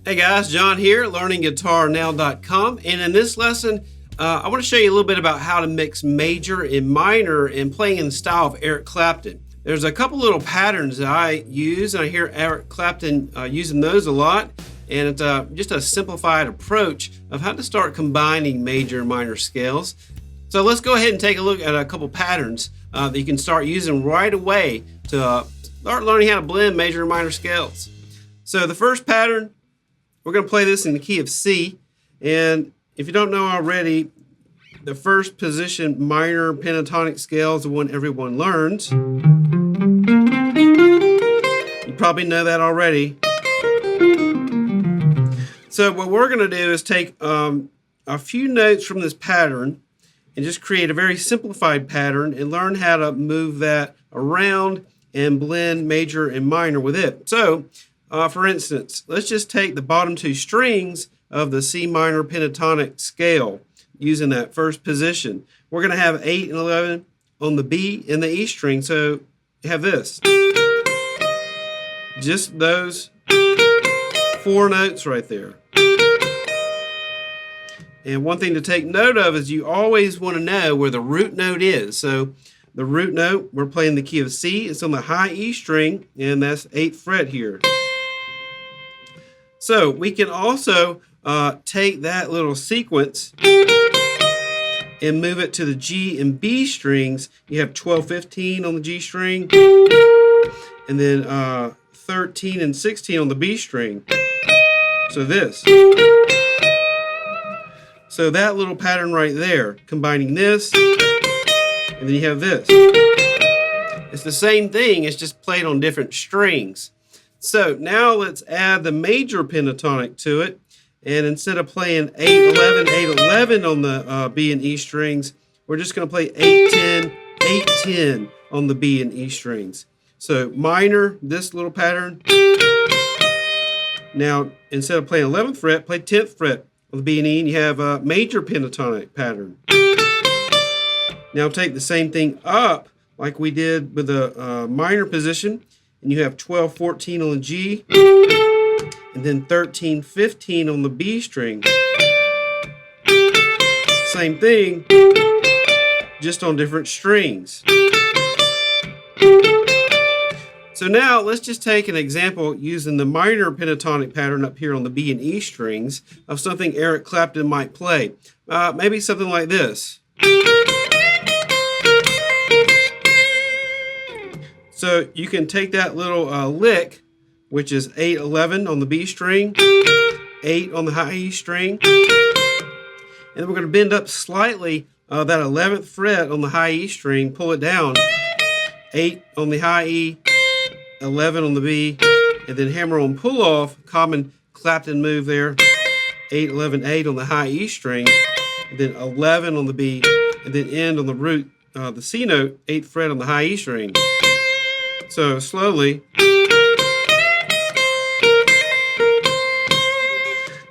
Hey guys, John here, learningguitarnow.com, and in this lesson, I want to show you a little bit about how to mix major and minor and playing in the style of Eric Clapton. There's a couple little patterns that I use, and I hear Eric Clapton using those a lot, and it's just a simplified approach of how to start combining major and minor scales. So let's go ahead and take a look at a couple patterns that you can start using right away to start learning how to blend major and minor scales. So the first pattern, we're going to play this in the key of C, and if you don't know already, the first position minor pentatonic scale is the one everyone learns. You probably know that already. So what we're going to do is take a few notes from this pattern and just create a very simplified pattern and learn how to move that around and blend major and minor with it. So for instance, let's just take the bottom two strings of the C minor pentatonic scale using that first position. We're going to have 8 and 11 on the B and the E string, so you have this. Just those 4 notes right there. And one thing to take note of is you always want to know where the root note is. So the root note, we're playing the key of C. It's on the high E string, and that's 8th fret here. So we can also take that little sequence and move it to the G and B strings. You have 12, 15 on the G string, and then 13 and 16 on the B string. So this. So that little pattern right there, combining this, and then you have this. It's the same thing, it's just played on different strings. So now let's add the major pentatonic to it, and instead of playing 8, 11, 8, 11 on the B and E strings, we're just going to play 8, 10, 8, 10 on the B and E strings. So minor, this little pattern. Now instead of playing 11th fret, play 10th fret on the B and E, and you have a major pentatonic pattern. Now take the same thing up like we did with the minor position, and you have 12, 14 on the G, and then 13, 15 on the B string. Same thing, just on different strings. So now let's just take an example using the minor pentatonic pattern up here on the B and E strings of something Eric Clapton might play. Maybe something like this. So you can take that little lick, which is 8, 11 on the B string, 8 on the high E string, and then we're going to bend up slightly that 11th fret on the high E string, pull it down, 8 on the high E, 11 on the B, and then hammer on pull off, common Clapton move there, 8, 11, 8 on the high E string, and then 11 on the B, and then end on the root, the C note, 8th fret on the high E string. So slowly.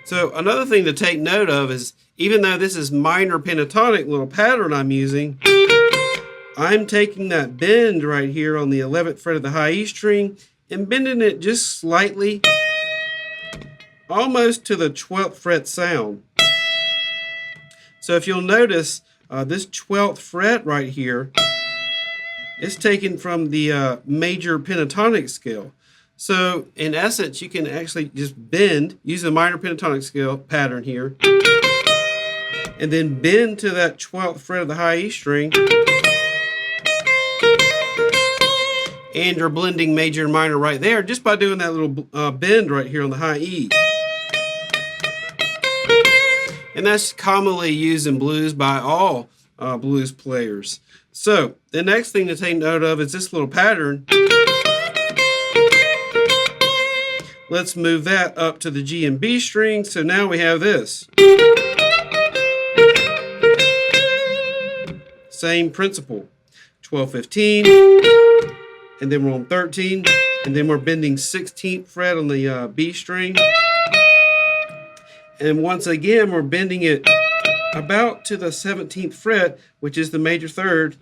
So another thing to take note of is, even though this is minor pentatonic little pattern I'm using, I'm taking that bend right here on the 11th fret of the high E string and bending it just slightly, almost to the 12th fret sound. So if you'll notice, this 12th fret right here, it's taken from the major pentatonic scale. So in essence, you can actually just bend, use the minor pentatonic scale pattern here, and then bend to that 12th fret of the high E string, and you're blending major and minor right there just by doing that little bend right here on the high E. And that's commonly used in blues by all blues players. So the next thing to take note of is this little pattern. Let's move that up to the G and B string. So now we have this. Same principle. 12, 15, and then we're on 13, and then we're bending 16th fret on the B string. And once again, we're bending it about to the 17th fret, which is the major third.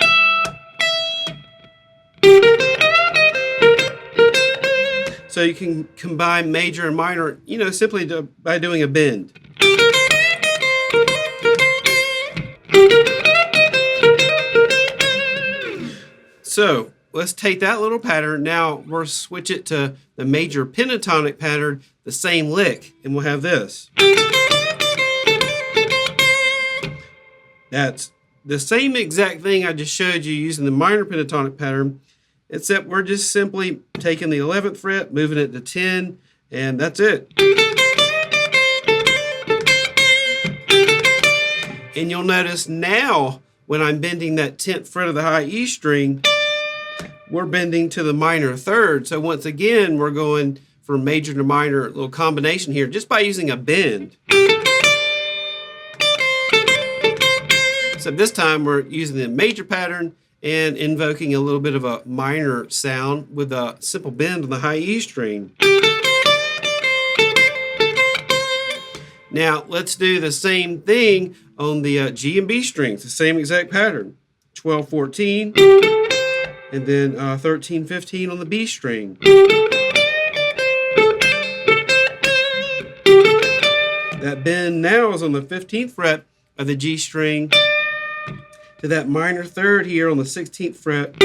So you can combine major and minor, simply by doing a bend. So let's take that little pattern. Now we'll switch it to the major pentatonic pattern, the same lick, and we'll have this. That's the same exact thing I just showed you using the minor pentatonic pattern, except we're just simply taking the 11th fret, moving it to 10, and that's it. And you'll notice now when I'm bending that 10th fret of the high E string, we're bending to the minor third. So once again, we're going from major to minor, a little combination here, just by using a bend. So this time we're using the major pattern and invoking a little bit of a minor sound with a simple bend on the high E string. Now let's do the same thing on the G and B strings, the same exact pattern. 12-14, and then 13-15 on the B string. That bend now is on the 15th fret of the G string to that minor third here on the 16th fret.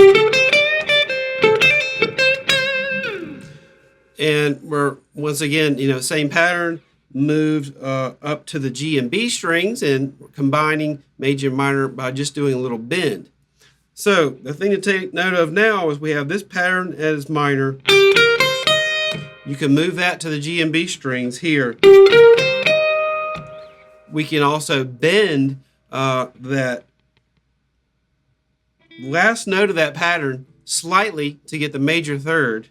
And we're, once again, same pattern, moved up to the G and B strings, and we're combining major and minor by just doing a little bend. So the thing to take note of now is we have this pattern as minor. You can move that to the G and B strings here. We can also bend that last note of that pattern slightly to get the major third.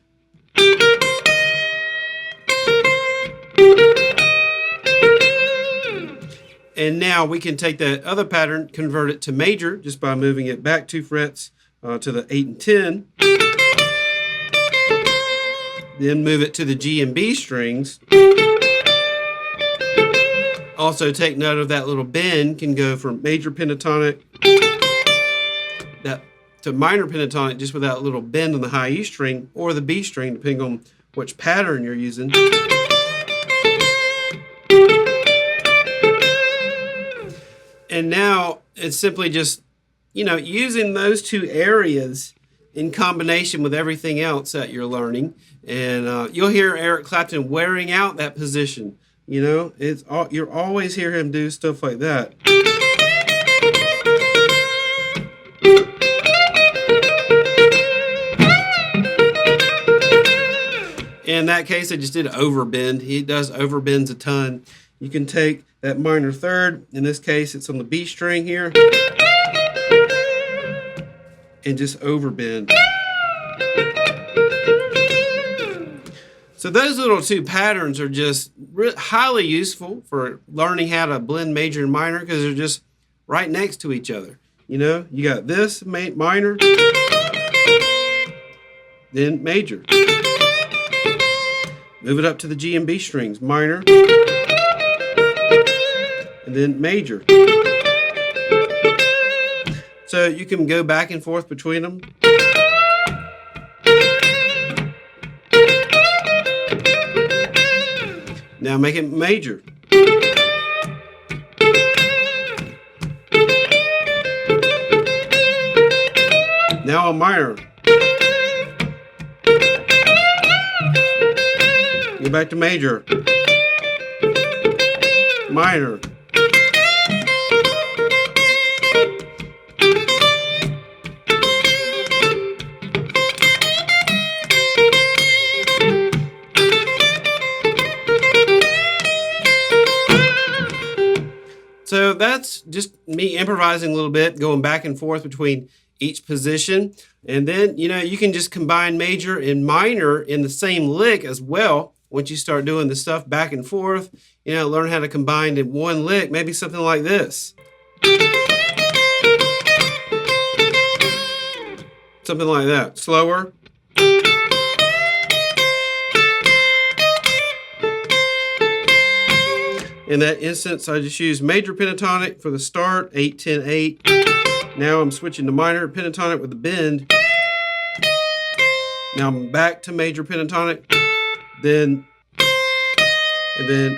And now we can take that other pattern, convert it to major just by moving it back 2 frets to the 8 and 10. Then move it to the G and B strings. Also take note of that little bend can go from major pentatonic to minor pentatonic just without a little bend on the high E string or the B string, depending on which pattern you're using. And now it's simply just, using those two areas in combination with everything else that you're learning. And you'll hear Eric Clapton wearing out that position. You'll always hear him do stuff like that. In that case, I just did overbend. He does overbends a ton. You can take that minor third, in this case it's on the B string here, and just overbend. So those little two patterns are just highly useful for learning how to blend major and minor, because they're just right next to each other. You got this minor, then major. Move it up to the G and B strings, minor, and then major. So you can go back and forth between them. Now make it major. Now a minor. Go back to major. Minor. So that's just me improvising a little bit, going back and forth between each position. And then, you can just combine major and minor in the same lick as well. Once you start doing the stuff back and forth, learn how to combine in one lick, maybe something like this. Something like that, slower. In that instance, I just used major pentatonic for the start, 8, 10, 8. Now I'm switching to minor pentatonic with the bend. Now I'm back to major pentatonic. then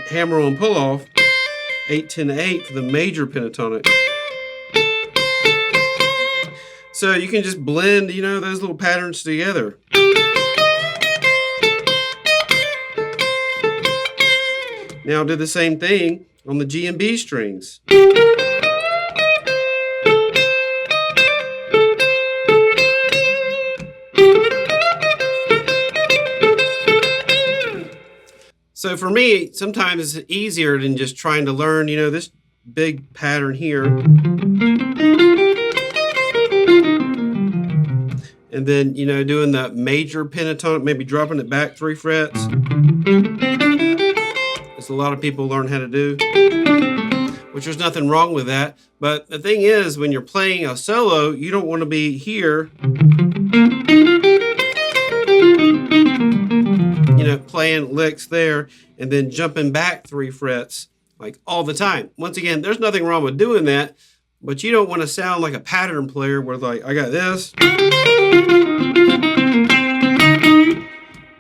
hammer on pull off 8, 10, 8 for the major pentatonic. So you can just blend, you know, those little patterns together. Now do the same thing on the G and B strings. So for me, sometimes it's easier than just trying to learn, you know, this big pattern here. And then, you know, doing the major pentatonic, maybe dropping it back 3 frets. As a lot of people learn how to do, which there's nothing wrong with that. But the thing is, when you're playing a solo, you don't want to be here, you know, playing licks there and then jumping back 3 frets like all the time. Once again, there's nothing wrong with doing that, but you don't want to sound like a pattern player where, like, I got this,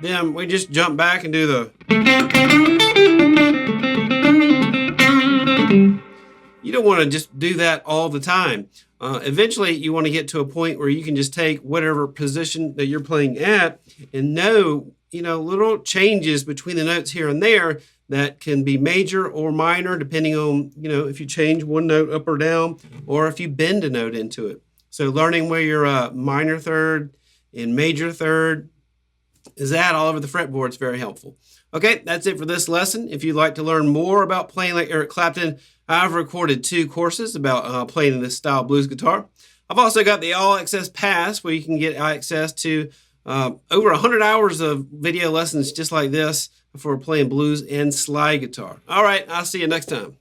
then we just jump back and do the. You don't want to just do that all the time. Eventually, you want to get to a point where you can just take whatever position that you're playing at and know, you know, little changes between the notes here and there that can be major or minor, depending on, you know, if you change one note up or down, or if you bend a note into it. So learning where your minor third and major third is at all over the fretboard is very helpful. Okay, that's it for this lesson. If you'd like to learn more about playing like Eric Clapton, I've recorded 2 courses about playing this style blues guitar. I've also got the All Access Pass, where you can get access to over 100 hours of video lessons just like this for playing blues and slide guitar. All right, I'll see you next time.